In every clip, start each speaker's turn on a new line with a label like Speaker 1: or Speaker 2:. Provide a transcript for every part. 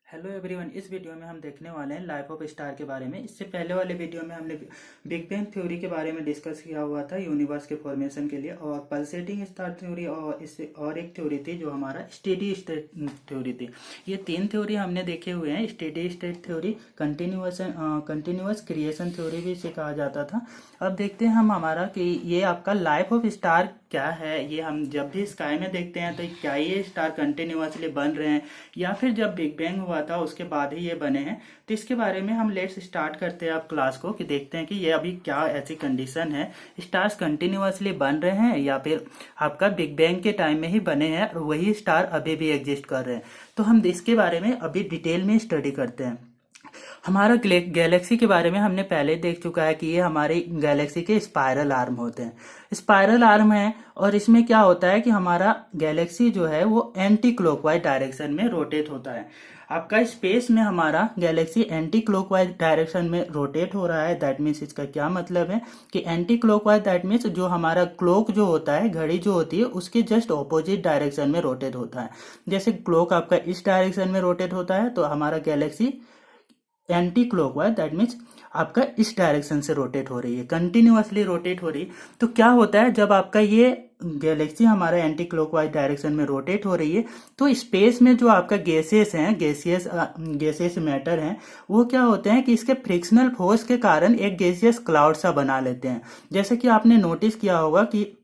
Speaker 1: Hello everyone. इस video में हम देखने वाले हैं लाइफ ऑफ स्टार के बारे में। इससे पहले वाले वीडियो में हमने बिग बैंग थ्योरी के बारे में डिस्कस किया हुआ था यूनिवर्स के फॉर्मेशन के लिए, और पल्सेटिंग स्टार थ्योरी, और इससे और एक थ्योरी थी जो हमारा स्टेडी स्टेट थ्योरी थी। ये तीन थ्योरी हमने देखे हुए हैं। Steady state theory, continuous creation theory भी इसे कहा जाता था। अब देखते हैं हम हमारा कि ये आपका लाइफ ऑफ स्टार क्या है। ये हम जब भी स्काई में देखते हैं तो क्या ये स्टार कंटिन्यूअसली बन रहे हैं या फिर जब बिग बैंग हुआ था उसके बाद ही ये बने हैं। तो इसके बारे में हम लेट्स स्टार्ट करते हैं आप क्लास को, कि देखते हैं कि ये अभी क्या ऐसी कंडीशन है, स्टार्स कंटिन्यूअसली बन रहे हैं या फिर आपका बिग बैंग के टाइम में ही बने हैं और वही स्टार अभी भी एग्जिस्ट कर रहे हैं। तो हम इसके बारे में अभी डिटेल में स्टडी करते हैं। हमारा गैलेक्सी के बारे में हमने पहले देख चुका है कि ये हमारी गैलेक्सी के स्पाइरल आर्म होते हैं। स्पाइरल आर्म है और इसमें क्या होता है कि हमारा गैलेक्सी जो है वो एंटी क्लॉकवाइज डायरेक्शन में रोटेट होता है। आपका स्पेस में हमारा गैलेक्सी एंटी क्लॉकवाइज डायरेक्शन में रोटेट हो रहा है। दैट मीन्स इसका क्या मतलब है कि एंटी क्लॉकवाइज, दैट मीन्स जो हमारा क्लॉक जो होता है, घड़ी जो होती है, उसके जस्ट ऑपोजिट डायरेक्शन में रोटेट होता है। जैसे क्लॉक आपका इस डायरेक्शन में रोटेट होता है तो हमारा Galaxy anti clockwise, that means आपका इस डायरेक्शन से रोटेट हो रही है, कंटिन्यूअसली रोटेट हो रही है। तो क्या होता है जब आपका ये गैलेक्सी हमारा एंटी क्लॉकवाइज डायरेक्शन में रोटेट हो रही है तो स्पेस में जो आपका गैसेस हैं, गैसियस मैटर हैं, वो क्या होते हैं कि इसके फ्रिक्शनल फोर्स के कारण एक गैसियस क्लाउड सा बना लेते हैं। जैसे कि आपने नोटिस किया होगा कि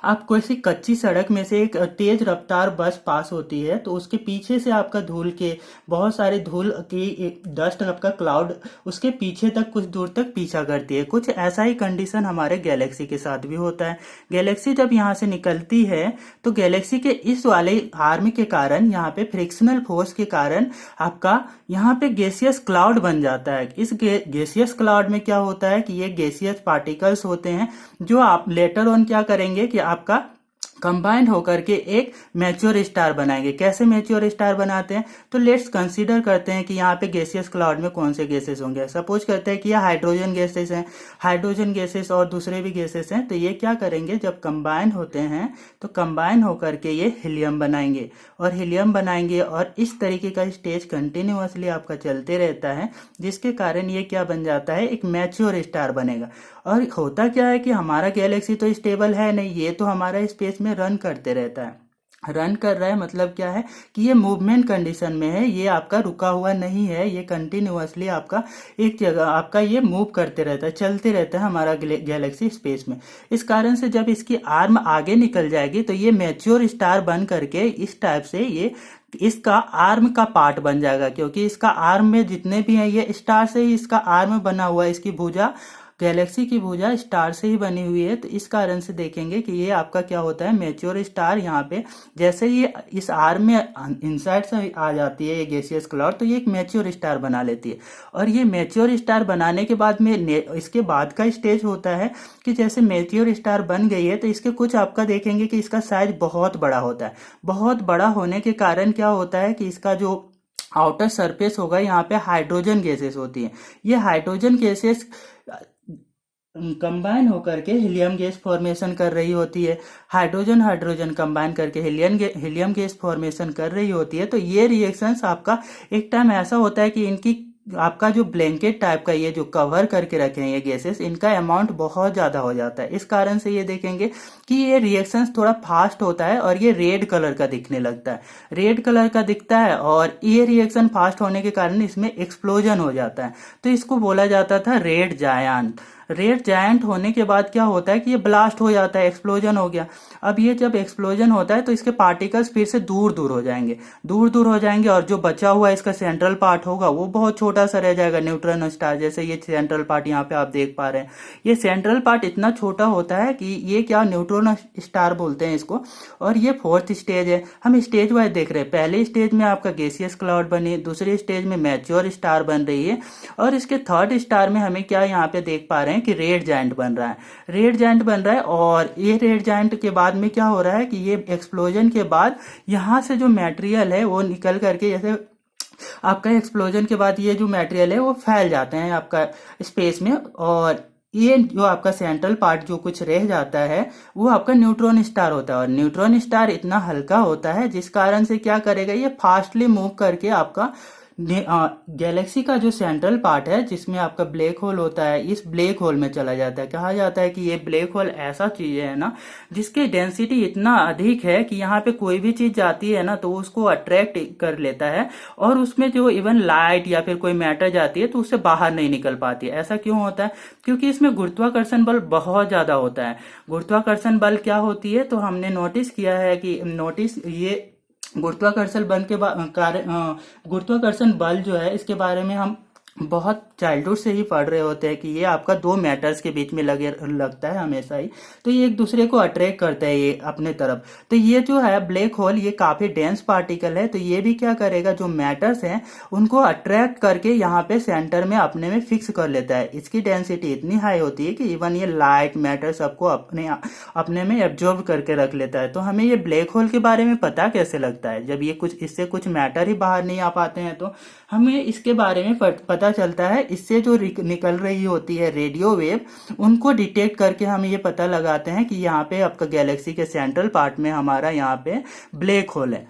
Speaker 1: आप किसी कच्ची सड़क में से एक तेज रफ्तार बस पास होती है तो उसके पीछे से आपका धूल के बहुत सारे धूल की डस्ट आपका क्लाउड उसके पीछे तक कुछ दूर तक पीछा करती है। कुछ ऐसा ही कंडीशन हमारे गैलेक्सी के साथ भी होता है। गैलेक्सी जब यहाँ से निकलती है तो गैलेक्सी के इस वाले आर्म के कारण, यहाँ पे फ्रिक्शनल फोर्स के कारण आपका यहाँ पे गैसियस क्लाउड बन जाता है। इस गैसियस क्लाउड में क्या होता है कि ये गैसियस पार्टिकल्स होते हैं जो आप लेटर ऑन क्या करेंगे कि आपका कंबाइंड होकर के एक मैच्योर स्टार बनाएंगे। कैसे मैच्योर स्टार बनाते हैं तो लेट्स कंसीडर करते हैं कि यहाँ पे गैसियस क्लाउड में कौन से गैसेस होंगे। सपोज करते हैं कि ये हाइड्रोजन गैसेस हैं, हाइड्रोजन गैसेस और दूसरे भी गैसेस हैं। तो ये क्या करेंगे, जब कंबाइन होते हैं तो कंबाइन होकर के ये हीलियम बनाएंगे और हीलियम बनाएंगे और इस तरीके का स्टेज कंटिन्यूअसली आपका चलते रहता है, जिसके कारण ये क्या बन जाता है, एक मैच्योर स्टार बनेगा। और होता क्या है कि हमारा गैलेक्सी तो स्टेबल है नहीं, ये तो हमारा स्पेस में रन करते रहता है। रन कर रहा है मतलब क्या है कि ये मूवमेंट कंडीशन में है, ये आपका रुका हुआ नहीं है, ये कंटिन्यूअसली आपका एक जगह आपका ये मूव करते रहता है, चलते रहता है हमारा गैलेक्सी स्पेस में। इस कारण से जब इसकी आर्म आगे निकल जाएगी तो ये मैच्योर स्टार बन करके इस टाइप से ये इसका आर्म का पार्ट बन जाएगा, क्योंकि इसका आर्म में जितने भी हैं ये स्टार से ही इसका आर्म बना हुआ है। इसकी भुजा, गैलेक्सी की भुजा स्टार से ही बनी हुई है। तो इस कारण से देखेंगे कि ये आपका क्या होता है, मैच्योर स्टार। यहाँ पे जैसे ये इस आर्म में इनसाइड से आ जाती है ये गैसियस क्लाउड, तो ये एक मैच्योर स्टार बना लेती है। और ये मैच्योर स्टार बनाने के बाद में इसके बाद का स्टेज होता है कि जैसे मैच्योर स्टार बन गई है तो इसके कुछ आपका देखेंगे कि इसका साइज बहुत बड़ा होता है। बहुत बड़ा होने के कारण क्या होता है कि इसका जो आउटर सरफेस होगा, यहाँ पे हाइड्रोजन गैसेस होती है। ये हाइड्रोजन गैसेस कंबाइन होकर के हीलियम गैस फॉर्मेशन कर रही होती है। हाइड्रोजन हाइड्रोजन कंबाइन करके हीलियम गैस फॉर्मेशन कर रही होती है। तो ये रिएक्शंस आपका एक टाइम ऐसा होता है कि इनकी आपका जो ब्लैंकेट टाइप का ये जो कवर करके रखे हैं ये गैसेस, इनका अमाउंट बहुत ज्यादा हो जाता है। इस कारण से ये देखेंगे कि ये रिएक्शंस थोड़ा फास्ट होता है और ये रेड कलर का दिखने लगता है, रेड कलर का दिखता है। और ये रिएक्शन फास्ट होने के कारण इसमें एक्सप्लोजन हो जाता है। तो इसको बोला जाता था रेड जायंट। रेड जायंट होने के बाद क्या होता है कि ये ब्लास्ट हो जाता है, एक्सप्लोजन हो गया। अब ये जब एक्सप्लोजन होता है तो इसके पार्टिकल्स फिर से दूर दूर हो जाएंगे, दूर दूर हो जाएंगे, और जो बचा हुआ इसका सेंट्रल पार्ट होगा वो बहुत छोटा सा रह जाएगा, न्यूट्रॉन स्टार। जैसे ये सेंट्रल पार्ट यहाँ पे आप देख पा रहे हैं, ये सेंट्रल पार्ट इतना छोटा होता है कि ये क्या न्यूट्रॉन स्टार बोलते हैं इसको। और ये फोर्थ स्टेज है। हम स्टेज वाइज देख रहे हैं। पहले स्टेज में आपका गैसियस क्लाउड बनी, दूसरे स्टेज में मैच्योर स्टार बन रही है, और इसके थर्ड स्टार में हमें क्या यहाँ पे देख पा रहे हैं कि रेड जायंट बन रहा है। रेड जायंट बन रहा है और ये रेड जायंट के बाद में क्या हो रहा है कि ये एक्सप्लोजन के बाद यहाँ से जो मटेरियल है वो निकल करके, जैसे आपका एक्सप्लोजन के बाद ये जो मटेरियल है वो फैल जाते हैं आपका स्पेस में, और ये जो आपका सेंट्रल पार्ट जो कुछ रह जाता है वो आपका न्यूट्रॉन स्टार होता है। और न्यूट्रॉन स्टार इतना हल्का होता है जिस कारण से क्या करेगा, ये फास्टली मूव करके आपका गैलेक्सी का जो सेंट्रल पार्ट है जिसमें आपका ब्लैक होल होता है, इस ब्लैक होल में चला जाता है। कहा जाता है कि ये ब्लैक होल ऐसा चीज है ना जिसकी डेंसिटी इतना अधिक है कि यहाँ पे कोई भी चीज जाती है ना तो उसको अट्रैक्ट कर लेता है, और उसमें जो इवन लाइट या फिर कोई मैटर जाती है तो उससे बाहर नहीं निकल पाती है। ऐसा क्यों होता है? क्योंकि इसमें गुरुत्वाकर्षण बल बहुत ज्यादा होता है। गुरुत्वाकर्षण बल क्या होती है तो हमने नोटिस किया है कि ये गुरुत्वाकर्षण बल के गुरुत्वाकर्षण बल जो है इसके बारे में हम बहुत चाइल्डहुड से ही पढ़ रहे होते हैं कि ये आपका दो मैटर्स के बीच में लगता है हमेशा ही, तो ये एक दूसरे को अट्रैक्ट करता है ये अपने तरफ। तो ये जो है ब्लैक होल ये काफी डेंस पार्टिकल है, तो ये भी क्या करेगा, जो मैटर्स हैं उनको अट्रैक्ट करके यहाँ पे सेंटर में अपने में फिक्स कर लेता है। इसकी डेंसिटी इतनी हाई होती है कि इवन ये लाइट मैटर सबको अपने में एब्जॉर्ब करके रख लेता है। तो हमें ये ब्लैक होल के बारे में पता कैसे लगता है? जब ये इससे कुछ मैटर ही बाहर नहीं आ पाते हैं तो हमें इसके बारे में पता चलता है। इससे जो निकल रही होती है रेडियो वेव, उनको डिटेक्ट करके हम ये पता लगाते हैं कि यहाँ पे आपका गैलेक्सी के सेंट्रल पार्ट में हमारा यहाँ पे ब्लैक होल है।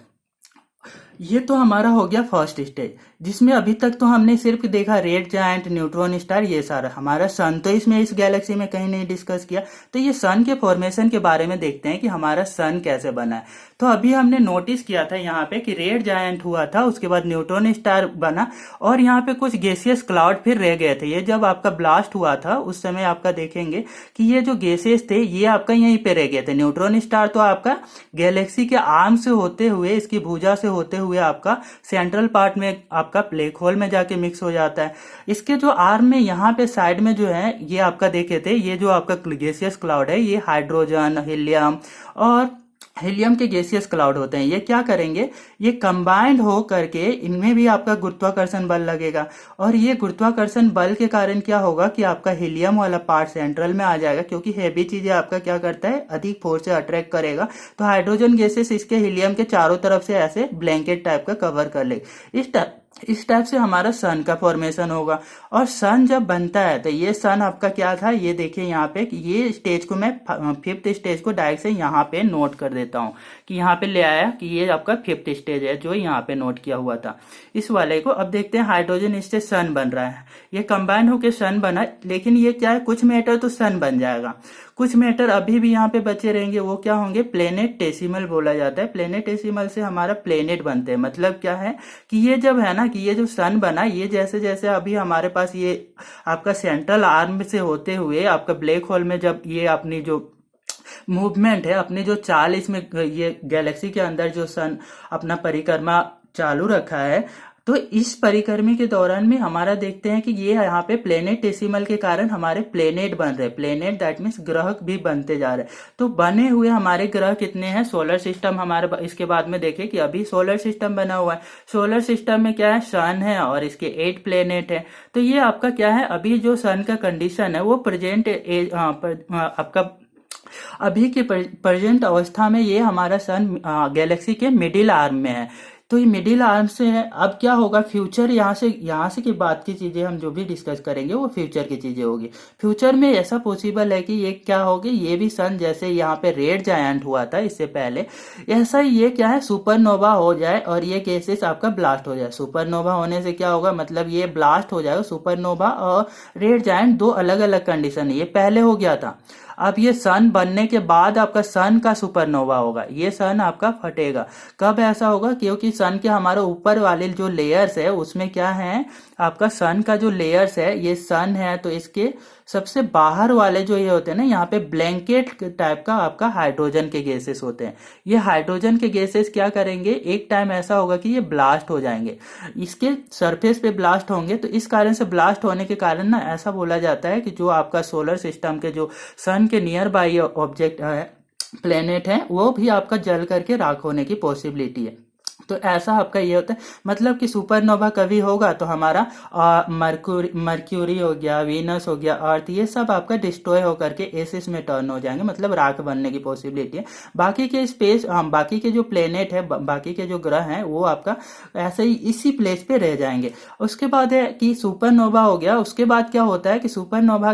Speaker 1: ये तो हमारा हो गया फर्स्ट स्टेज, जिसमें अभी तक तो हमने सिर्फ देखा रेड जायंट, न्यूट्रॉन स्टार, ये सारा। हमारा सन तो इसमें इस गैलेक्सी में कहीं नहीं डिस्कस किया। तो ये सन के फॉर्मेशन के बारे में देखते हैं कि हमारा सन कैसे बना है। तो अभी हमने नोटिस किया था यहाँ पे कि रेड जायंट हुआ था, उसके बाद न्यूट्रॉन स्टार बना, और यहाँ पे कुछ गैसियस क्लाउड फिर रह गए थे। ये जब आपका ब्लास्ट हुआ था उस समय आपका देखेंगे कि ये जो गैसेस थे ये आपका यहीं पे रह गए थे। न्यूट्रॉन स्टार तो आपका गैलेक्सी के आर्म से होते हुए, इसकी भुजा से होते हुए आपका सेंट्रल पार्ट में आपका ब्लैक होल में जाके मिक्स हो जाता है। इसके जो आर्म में यहाँ पे साइड में जो है ये आपका देखे थे, ये जो आपका गैसियस क्लाउड है ये हाइड्रोजन, हीलियम और हीलियम के गैसियस क्लाउड होते हैं। ये क्या करेंगे, ये कंबाइंड हो करके इनमें भी आपका गुरुत्वाकर्षण बल लगेगा, और ये गुरुत्वाकर्षण बल के कारण क्या होगा कि आपका हीलियम वाला पार्ट सेंट्रल में आ जाएगा, क्योंकि हैवी चीजें आपका क्या करता है, अधिक फोर्स से अट्रैक्ट करेगा। तो हाइड्रोजन गैसेस इसके हीलियम के चारों तरफ से ऐसे ब्लैंकेट टाइप का कवर कर लेगा। इस टाइप से हमारा सन का फॉर्मेशन होगा। और सन जब बनता है तो ये सन आपका क्या था, ये देखिए यहाँ पे कि ये स्टेज को मैं फिफ्थ स्टेज को डायरेक्ट से यहाँ पे नोट कर देता हूँ कि यहाँ पे ले आया कि ये आपका फिफ्थ स्टेज है जो यहाँ पे नोट किया हुआ था इस वाले को। अब देखते हैं हाइड्रोजन इससे सन बन रहा है, ये कंबाइन होकर सन बना। लेकिन ये क्या है, कुछ मैटर तो सन बन जाएगा, कुछ मैटर अभी भी यहाँ पे बचे रहेंगे। वो क्या होंगे, प्लेनेटेसिमल बोला जाता है। प्लेनेटेसिमल से हमारा प्लेनेट बनते हैं। मतलब क्या है कि ये जब है ना कि ये जो सन बना, ये जैसे जैसे अभी हमारे पास ये आपका सेंट्रल आर्म से होते हुए आपका ब्लैक होल में जब ये अपनी जो मूवमेंट है, अपनी जो चाल इसमें ये गैलेक्सी के अंदर जो सन अपना परिक्रमा चालू रखा है, तो इस परिक्रमी के दौरान में हमारा देखते हैं कि ये यहाँ पे प्लेनेटेसिमल के कारण हमारे प्लेनेट बन रहे हैं। प्लेनेट दैट मीन्स ग्रह भी बनते जा रहे हैं। तो बने हुए हमारे ग्रह कितने हैं, सोलर सिस्टम हमारे, इसके बाद में देखें कि अभी सोलर सिस्टम बना हुआ है। सोलर सिस्टम में क्या है, सन है और इसके 8 प्लेनेट है। तो ये आपका क्या है, अभी जो सन का कंडीशन है वो प्रेजेंट आपका अभी की प्रेजेंट अवस्था में ये हमारा सन गैलेक्सी के मिडिल आर्म में है। तो ये मिडिल आर्म से है। अब क्या होगा, फ्यूचर यहाँ से की बात की चीजें हम जो भी डिस्कस करेंगे वो फ्यूचर की चीजें होगी। फ्यूचर में ऐसा पॉसिबल है कि ये क्या होगी, ये भी सन जैसे यहाँ पे रेड जायंट हुआ था इससे पहले, ऐसा ही ये क्या है सुपरनोवा हो जाए और ये केसेस आपका ब्लास्ट हो जाए। सुपरनोवा होने से क्या होगा, मतलब ये ब्लास्ट हो जाएगा। सुपरनोवा और रेड जायंट दो अलग अलग कंडीशन है, ये पहले हो गया था। अब ये सन बनने के बाद आपका सन का सुपरनोवा होगा, ये सन आपका फटेगा। कब ऐसा होगा, क्योंकि सन के हमारे ऊपर वाले जो लेयर्स है उसमें क्या है, आपका सन का जो लेयर्स है, ये सन है तो इसके सबसे बाहर वाले जो ये होते हैं ना, यहाँ पे ब्लैंकेट टाइप का आपका हाइड्रोजन के गैसेस होते हैं। ये हाइड्रोजन के गैसेस क्या करेंगे, एक टाइम ऐसा होगा कि ये ब्लास्ट हो जाएंगे, इसके सरफेस पे ब्लास्ट होंगे। तो इस कारण से ब्लास्ट होने के कारण ना ऐसा बोला जाता है कि जो आपका सोलर सिस्टम के जो सन के नियर बाई ऑब्जेक्ट है, प्लेनेट है, वो भी आपका जल करके राख होने की पॉसिबिलिटी है। तो ऐसा आपका ये होता है, मतलब कि सुपरनोवा कभी होगा तो हमारा मर्क्यूरी हो गया, वीनस हो गया, अर्थ, ये सब आपका डिस्ट्रॉय होकर के एसिस में टर्न हो जाएंगे, मतलब राख बनने की पॉसिबिलिटी है। बाकी के स्पेस, बाकी के जो प्लेनेट है, बाकी के जो ग्रह हैं, वो आपका ऐसे ही इसी प्लेस पे रह जाएंगे। उसके बाद है कि सुपरनोवा हो गया। उसके बाद क्या होता है कि सुपरनोवा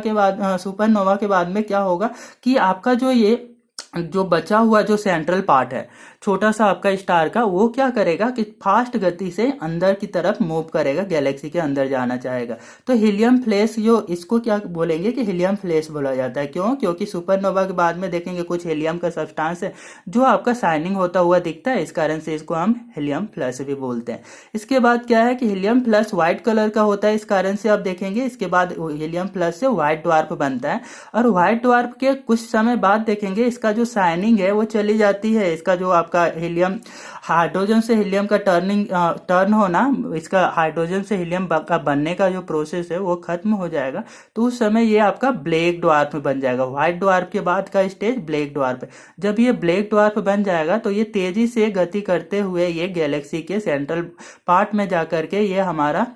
Speaker 1: के बाद में क्या होगा कि आपका जो ये जो बचा हुआ जो सेंट्रल पार्ट है, छोटा सा आपका स्टार का, वो क्या करेगा कि फास्ट गति से अंदर की तरफ मूव करेगा, गैलेक्सी के अंदर जाना चाहेगा। तो हीलियम फ्लैश, जो इसको क्या बोलेंगे कि हीलियम फ्लैश बोला जाता है। क्यों? क्योंकि सुपरनोवा के बाद में देखेंगे कुछ हीलियम का सब्सटेंस है जो आपका शाइनिंग होता हुआ दिखता है, इस कारण से इसको हम हीलियम फ्लैश भी बोलते हैं। इसके बाद क्या है कि हीलियम फ्लैश व्हाइट कलर का होता है, इस कारण से आप देखेंगे इसके बाद हीलियम फ्लैश से व्हाइट ड्वार्फ बनता है। और व्हाइट ड्वार्फ के कुछ समय बाद देखेंगे इसका जो शाइनिंग है वो चली जाती है। इसका जो आपका हीलियम, हाइड्रोजन से हीलियम का टर्न होना, इसका हाइड्रोजन से हीलियम का बनने का जो प्रोसेस है वो खत्म हो जाएगा। तो उस समय ये आपका ब्लैक ड्वार्फ बन जाएगा। व्हाइट ड्वार्फ के बाद का स्टेज ब्लैक ड्वार्फ है। जब ये ब्लैक ड्वार्फ बन जाएगा तो ये तेजी से गति करते हुए ये गैलेक्सी के सेंट्रल पार्ट में जाकर के ये हमारा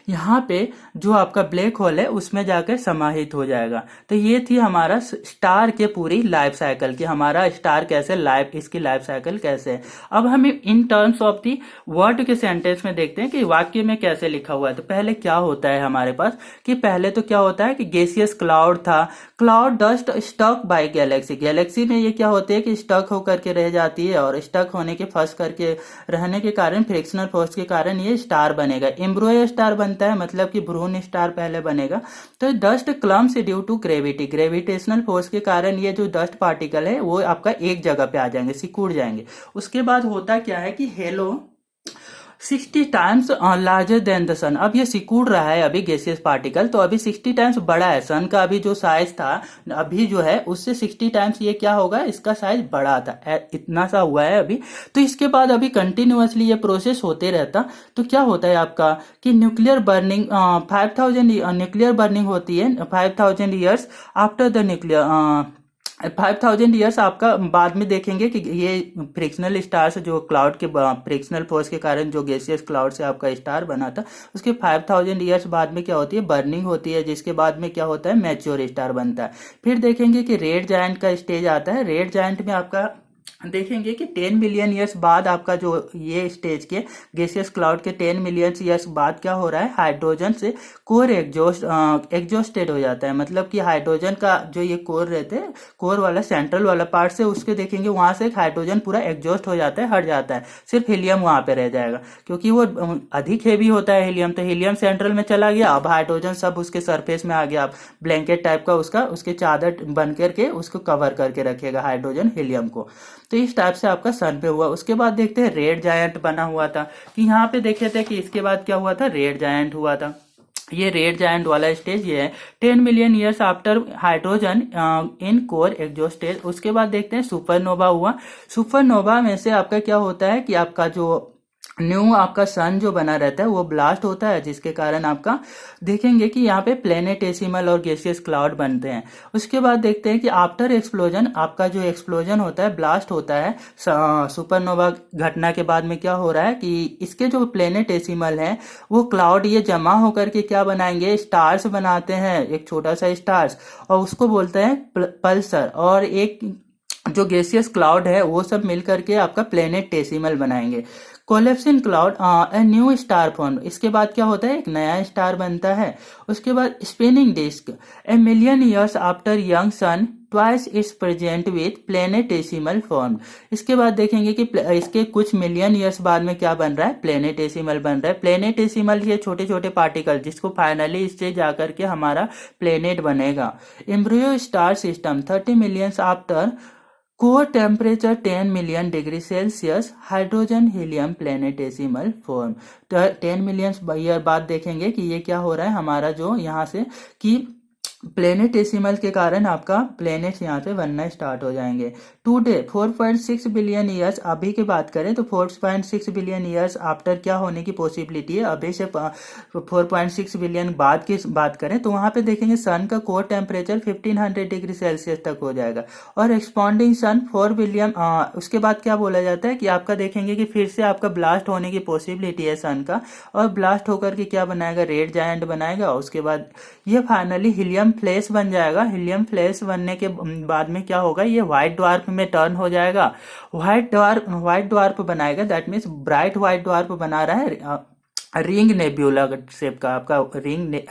Speaker 1: यहाँ पे जो आपका ब्लैक होल है उसमें जाकर समाहित हो जाएगा। तो ये थी हमारा स्टार के पूरी लाइफ साइकिल कि हमारा स्टार कैसे लाइफ, इसकी लाइफ साइकिल कैसे है। अब हम in terms of the word के सेंटेंस में देखते हैं कि वाक्य में कैसे लिखा हुआ है। तो पहले क्या होता है हमारे पास कि पहले तो क्या होता है कि गैसियस क्लाउड था, cloud dust stuck by galaxy. Galaxy में ये क्या होते हैं कि स्टक होकर के रह जाती है और स्टक होने के फंस करके रहने के कारण, फ्रिक्शनल फोर्स के कारण ये स्टार बनेगा। एम्ब्रियो स्टार बनता है, मतलब कि भ्रूण स्टार पहले बनेगा। तो dust clumps due to gravity, gravitational force के कारण ये जो डस्ट पार्टिकल है वो आपका एक जगह पे आ जाएंगे, सिकुड़ जाएंगे। उसके बाद होता क्या है कि hello 60 times larger than the sun. अब ये सिकुड़ रहा है अभी गैसियस पार्टिकल, तो अभी 60 टाइम्स बड़ा है। सन का अभी जो साइज था अभी जो है उससे 60 टाइम्स ये क्या होगा, इसका साइज बड़ा था, इतना सा हुआ है अभी। तो इसके बाद अभी कंटिन्यूअसली ये प्रोसेस होते रहता। तो क्या होता है आपका कि न्यूक्लियर बर्निंग 5000 न्यूक्लियर बर्निंग होती है 5000 years after the nuclear 5000 years आपका बाद में देखेंगे कि ये फ्रिक्शनल स्टार्स जो क्लाउड के फ्रिक्शनल फोर्स के कारण जो गैसियस क्लाउड से आपका स्टार बना था उसके 5000 ईयर्स बाद में क्या होती है, बर्निंग होती है, जिसके बाद में क्या होता है, मैच्योर स्टार बनता है। फिर देखेंगे कि रेड जायंट का स्टेज आता है। रेड जायंट में आपका देखेंगे कि 10 मिलियन ईयर्स बाद आपका जो ये स्टेज के गैसियस क्लाउड के 10 मिलियन ईयर्स बाद क्या हो रहा है, हाइड्रोजन से कोर एग्जॉस्टेड हो जाता है। मतलब कि हाइड्रोजन का जो ये कोर रहते हैं, कोर वाला सेंट्रल वाला पार्ट से उसके देखेंगे वहां से हाइड्रोजन पूरा एग्जॉस्ट हो जाता है, हट जाता है, सिर्फ हीलियम वहां पे रह जाएगा क्योंकि वो अधिक हेवी होता है हीलियम। तो हीलियम सेंट्रल में चला गया, अब हाइड्रोजन सब उसके सरफेस में आ गया, ब्लैंकेट टाइप का उसके चादर बन करके उसको कवर करके रखेगा हाइड्रोजन हीलियम को। तो इस टाइप से आपका सन पे हुआ। उसके बाद देखते हैं रेड जायंट बना हुआ था कि यहाँ पे देखे थे कि इसके बाद क्या हुआ था, रेड जायंट हुआ था। ये रेड जायंट वाला स्टेज ये है 10 million years after hydrogen in core exhausted. उसके बाद देखते हैं सुपरनोवा हुआ। सुपरनोवा में से आपका क्या होता है कि आपका जो न्यू आपका सन जो बना रहता है वो ब्लास्ट होता है, जिसके कारण आपका देखेंगे कि यहाँ पे प्लेनेटेसिमल और गैसियस क्लाउड बनते हैं। उसके बाद देखते हैं कि आफ्टर एक्सप्लोजन आपका जो एक्सप्लोजन होता है, ब्लास्ट होता है सुपरनोवा घटना के बाद में क्या हो रहा है कि इसके जो प्लेनेटेसिमल है वो क्लाउड ये जमा होकर के क्या बनाएंगे, स्टार्स बनाते हैं, एक छोटा सा स्टार्स, और उसको बोलते हैं पल्सर। और एक जो गैसियस क्लाउड है वो सब मिलकर के आपका प्लेनेटेसिमल बनाएंगे। Collapsing cloud a new star form. इसके बाद क्या होता है, एक नया स्टार बनता है। उसके बाद spinning disk a million years after young sun twice it's present with planetesimal form. इसके बाद देखेंगे कि इसके कुछ मिलियन ईयर्स बाद में क्या बन रहा है, प्लेनेटेसिमल बन रहा है। प्लेनेटेसिमल ये छोटे छोटे पार्टिकल जिसको फाइनली इससे जाकर के हमारा प्लेनेट बनेगा। Embryo star system 30 million after core temperature 10 million degree Celsius hydrogen helium planetesimal form. 10 million year बाद देखेंगे कि ये क्या हो रहा है हमारा जो यहाँ से कि प्लेनेटेसिमल के कारण आपका प्लेनेट्स यहाँ पे बनना स्टार्ट हो जाएंगे। टुडे 4.6 बिलियन ईयर्स अभी की बात करें तो 4.6 बिलियन ईयर्स आफ्टर क्या होने की पॉसिबिलिटी है, अभी से 4.6 बिलियन बाद की बात करें तो वहां पे देखेंगे सन का कोर टेम्परेचर 1500 डिग्री सेल्सियस तक हो जाएगा। और एक्सपांडिंग सन 4 बिलियन उसके बाद क्या बोला जाता है कि आपका देखेंगे कि फिर से आपका ब्लास्ट होने की पॉसिबिलिटी है सन का, और ब्लास्ट होकर के क्या बनाएगा, रेड जायंट बनाएगा। उसके बाद ये फाइनली हीलियम फ्लैश बन जाएगा। हीलियम फ्लैश बनने के बाद में क्या होगा, ये व्हाइट ड्वार्फ में टर्न हो जाएगा, व्हाइट ड्वार्फ बनाएगा। That means bright white dwarf बना रहा है रिंग नेब्यूला शेप का आपका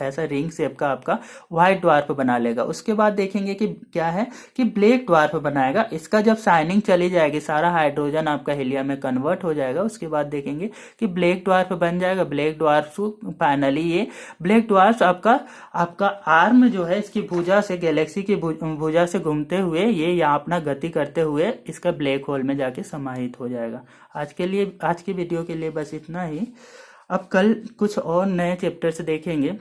Speaker 1: ऐसा रिंग शेप का आपका व्हाइट ड्वार्फ बना लेगा। उसके बाद देखेंगे कि क्या है कि ब्लैक ड्वार्फ बनाएगा। इसका जब शाइनिंग चली जाएगी, सारा हाइड्रोजन आपका हीलियम में कन्वर्ट हो जाएगा, उसके बाद देखेंगे कि ब्लैक ड्वार्फ बन जाएगा। ब्लैक ड्वार्फ फाइनली ये ब्लैक ड्वार्फ आपका आपका आर्म जो है इसकी भुजा से, गैलेक्सी की भुजा से घूमते हुए ये यहाँ अपना गति करते हुए इसका ब्लैक होल में जाके समाहित हो जाएगा। आज की वीडियो के लिए बस इतना ही। अब कल कुछ और नए चैप्टर्स देखेंगे,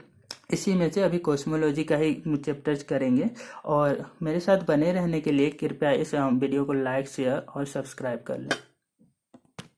Speaker 1: इसी में से अभी कॉस्मोलॉजी का ही चैप्टर्स करेंगे। और मेरे साथ बने रहने के लिए कृपया इस वीडियो को लाइक, शेयर और सब्सक्राइब कर लें।